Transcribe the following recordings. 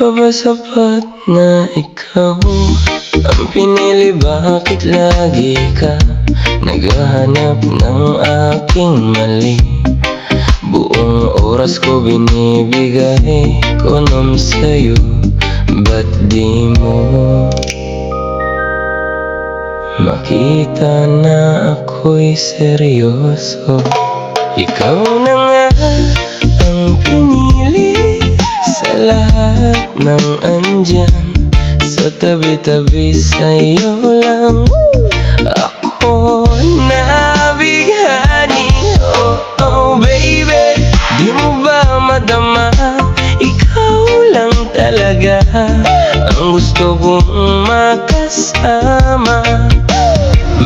pa ba sapat na ikaw ang pinili? Bakit lagi ka naghahanap ng aking mali? Buong oras ko binibigay ko naman sa'yo, ba't di mo makita na ako'y seryoso? Ikaw na nga ang pinili sa lahat ng andyan, sa tabi-tabi sa'yo lang ako nabighani. Oh, oh baby, di mo ba madama? Ikaw lang talaga ang gusto kong makasama.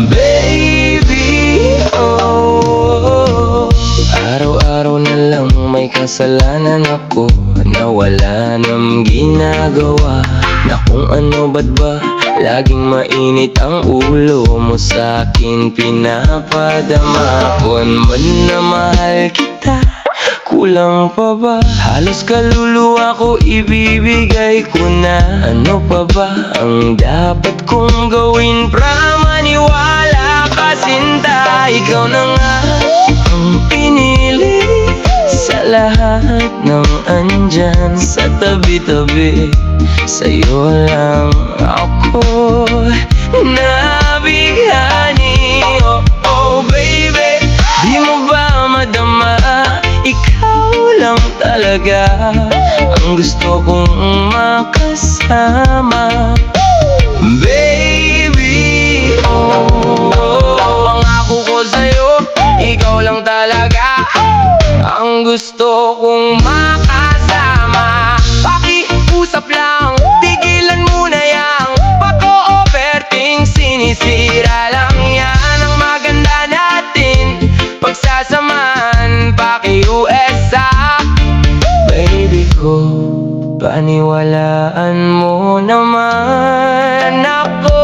Baby, oh, araw-araw na lang may kasalanan ako na wala nang ginagawa. Na kung ano ba't ba laging mainit ang ulo mo sa'kin pinapadama. Kung man na mahal kita, kulang pa ba? Halos kaluluwa ko ibibigay ko na. Ano pa ba ang dapat kong gawin para maniwala ka, sinta? Ikaw na nga ang pinili sa lahat ng andyan, sa tabi-tabi sa'yo lang ako nabighani. Oh, oh baby, di mo ba madama? Ikaw lang talaga ang gusto kong makasama. Baby, oh, pangako ko sa'yo, ikaw lang talaga ang gusto kong makasama. Pakiusap lang, tigilan mo na yang pag-o-overthink. Sinisira lang yan ang maganda natin pagsasamahan. Paki-USA, baby ko, paniwalaan mo naman ako.